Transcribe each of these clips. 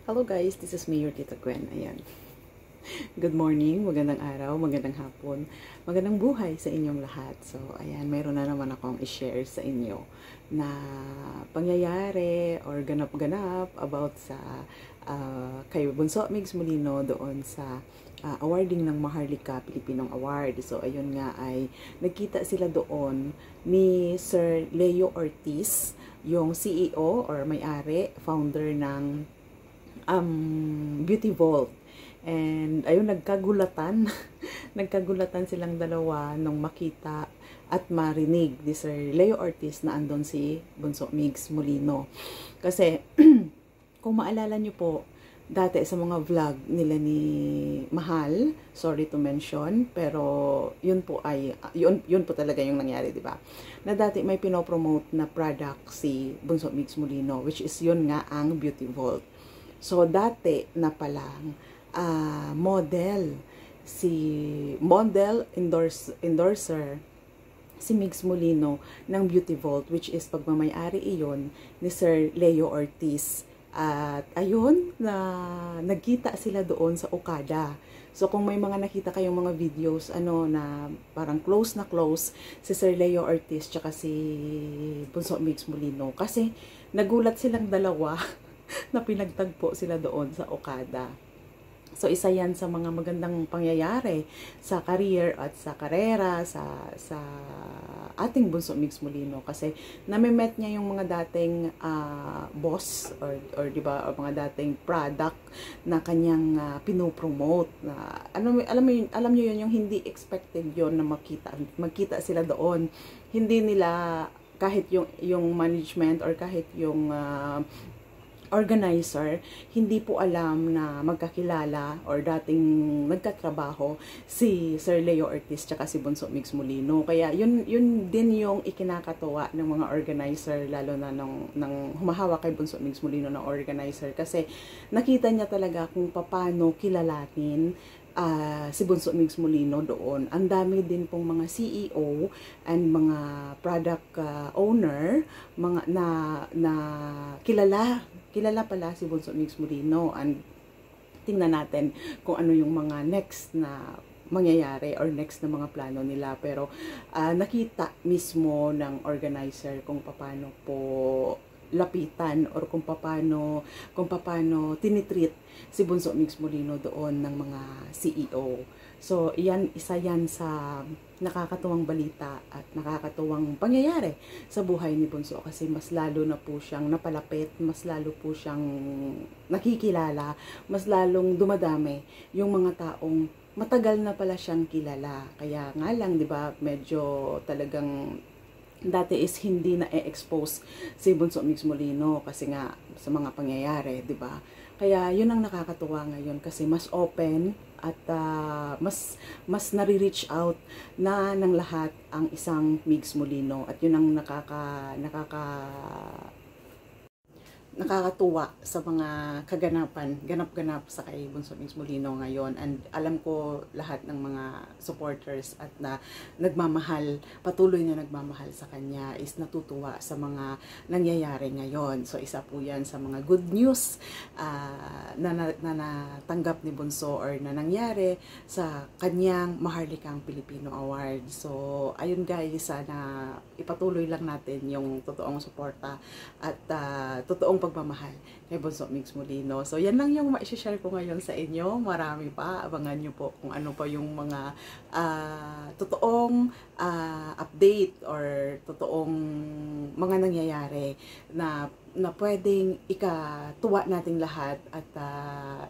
Hello guys, this is Mayor Tita Gwen. Ayan. Good morning, magandang araw, magandang hapon, magandang buhay sa inyong lahat. So, ayan, mayroon na naman akong i-share sa inyo na pangyayari or ganap-ganap about sa kay Bunso Migs Molino doon sa awarding ng Maharlika Pilipinong Award. So, ayun nga ay nagkita sila doon ni Sir Leo Ortiz, yung CEO or may-ari, founder ng Beauty Vault. And ayun, nagkagulatan nagkagulatan silang dalawa nung makita at marinig ni Sir Leo Ortiz na andon si Bunso Migs Molino. Kasi kung maalala nyo po dati sa mga vlog nila ni Mahal, sorry to mention, pero yun po ay yun po talaga yung nangyari, di ba? Na dati may pinopromote na product si Bunso Migs Molino, which is yun nga ang Beauty Vault. So, dati na palang model endorser si Migs Molino ng Beauty Vault, which is pagmamay-ari iyon ni Sir Leo Ortiz. At ayun, na nagkita sila doon sa Okada. So, kung may mga nakita kayong mga videos, na parang close na close si Sir Leo Ortiz tsaka si Bunso Migs Molino. Kasi nagulat silang dalawa na pinagtagpo sila doon sa Okada. So, isa yan sa mga magandang pangyayari sa career at sa karera sa ating Bunso Migs Molino. Kasi nami-met niya yung mga dating boss or diba, or mga dating product na kanyang pinopromote. Alam niyo yun, yung hindi expected yun na magkita sila doon. Hindi nila, kahit yung management or kahit yung organizer, hindi po alam na magkakilala or dating nagkatrabaho si Sir Leo Ortiz tsaka si Bunso Migs Molino. Kaya yun din yung ikinakatuwa ng mga organizer, lalo na nang humahawak kay Bunso Migs Molino na organizer, kasi nakita niya talaga kung paano kilalanin si Bunso Migs Molino doon. Ang dami din pong mga CEO and mga product owner na kilala pala si Bunso Migs Molino. And tingnan natin kung ano yung mga next na mangyayari or next na mga plano nila. Pero nakita mismo ng organizer kung paano po lapitan or kung paano tinitreat si Bunso Migs Molino doon ng mga CEO. So, isa yan sa nakakatuwang balita at nakakatuwang pangyayari sa buhay ni Bunso, kasi mas lalo na po siyang napalapit, mas lalo po siyang nakikilala, mas lalong dumadami yung mga taong matagal na pala siyang kilala. Kaya nga lang, di ba, medyo talagang dati is hindi na e-expose si Bunso Migs Molino kasi nga sa mga pangyayari, di ba? Kaya yun ang nakakatuwa ngayon, kasi mas open at mas nare-reach out na ng lahat ang isang Migs Molino, at yun ang nakakatuwa sa mga ganap-ganap sa kay Bunso Migs Molino ngayon. And alam ko lahat ng mga supporters at na nagmamahal, patuloy na nagmamahal sa kanya is natutuwa sa mga nangyayari ngayon. So, isa po yan sa mga good news na natanggap ni Bunso or na nangyari sa kanyang Maharlikang Pilipino Award. So, ayun guys, sana ipatuloy lang natin yung totoong suporta at totoong pagmamahal kay Bunso Migs Molino. So, yan lang yung ma-share ko ngayon sa inyo. Marami pa. Abangan nyo po kung ano pa yung mga totoong update or totoong mga nangyayari na pwedeng ikatuwa nating lahat at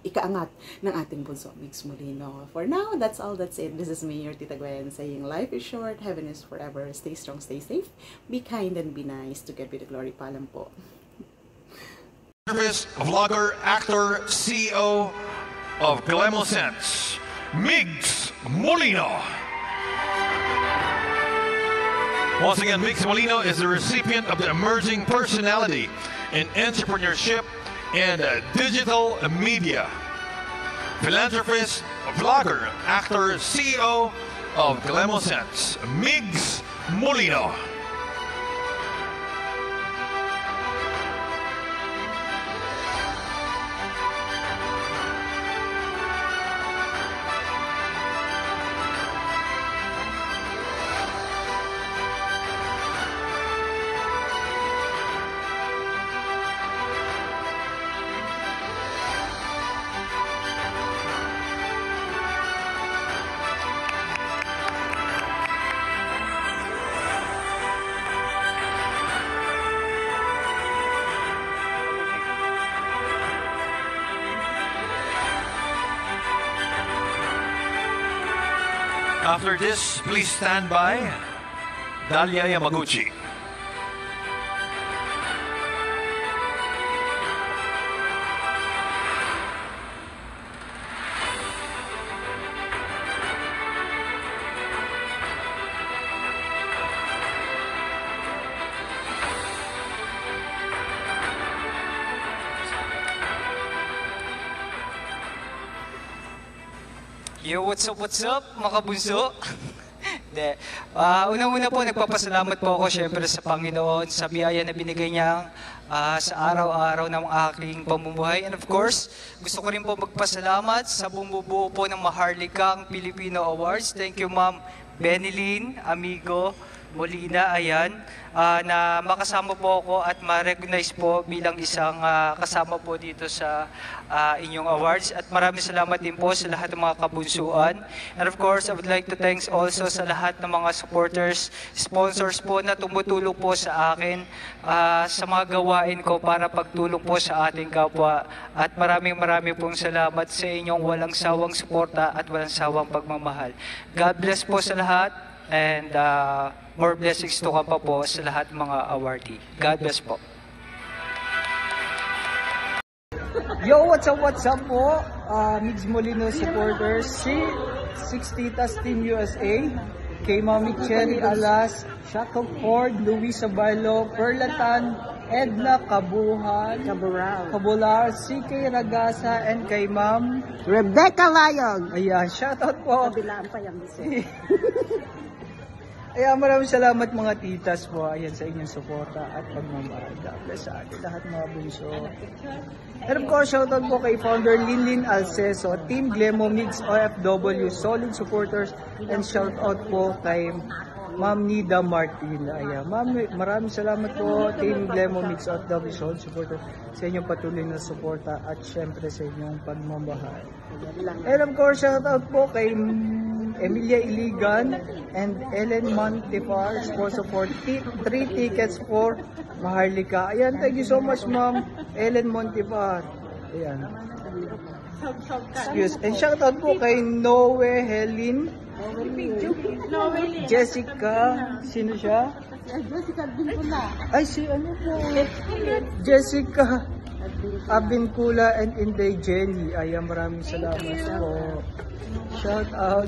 ikaangat ng ating Bunso Migs Molino. For now, that's all. That's it. This is me, your Tita Gwen, saying life is short, heaven is forever. Stay strong, stay safe, be kind and be nice. To God be the glory. Paalam po. Vlogger, actor, CEO of Glemo Sense, Migs Molino. Once again, Migs Molino is the recipient of the Emerging Personality in Entrepreneurship and Digital Media. Philanthropist, vlogger, actor, CEO of Glemo Sense, Migs Molino. After this, please stand by. Dalia Yamaguchi. Yo, what's up, mga kabunso? De, una-una po, nagpapasalamat po ako syempre sa Panginoon sa biyaya na binigay niya sa araw-araw ng aking pamumuhay. And of course, gusto ko rin po magpasalamat sa bumubuo po ng Maharlikang Filipino Awards. Thank you, Ma'am Benilyn Amigo Molina, ayan, na makasama po ako at ma-recognize po bilang isang kasama po dito sa inyong awards. At maraming salamat din po sa lahat ng mga kabunsuan. And of course, I would like to thanks also sa lahat ng mga supporters, sponsors po na tumutulong po sa akin sa mga gawain ko para pagtulong po sa ating kapwa. At maraming pong salamat sa inyong walang sawang suporta at walang sawang pagmamahal. God bless po sa lahat. And more blessings to come pa po sa lahat mga awardee. God bless po. Yo, what's up po? Migs Molino supporters, si 60tas Team USA, kay Mami Cherry Alas, Shaco Ford, Luis Abarlo, Perlatan, Edna Cabular, CK Ragasa, and kay Ma'am Rebecca Layog. Ayan, shoutout po. Kabilaan pa yung Ayan, maraming salamat mga titas po. Ayan, sa inyong suporta at pagmamahal. God bless sa atin lahat mga bunso. And of course, shoutout po kay Founder Linlin Alceso, Team Glemo Mix OFW, solid supporters, and shoutout po kay Ma'am Nida Martin. Ayan, Ma'am, maraming salamat po, Team Glemo Mix OFW, solid supporters, sa inyong patuloy na suporta at syempre sa inyong pagmamahal. And of course, shoutout po kay Emilia Iligan and Ellen Montefar, sponsor for 3 tickets for Maharlika. Ayan, thank you so much, Ma'am Ellen Montefar. Ayan. Excuse. And shoutout po kay Noe Helen, Jessica, sino siya? Jessica Bincula. Ay, si ano po? Jessica Abincula and Inday Jenny. Ayan, maraming salamat po. Shout out.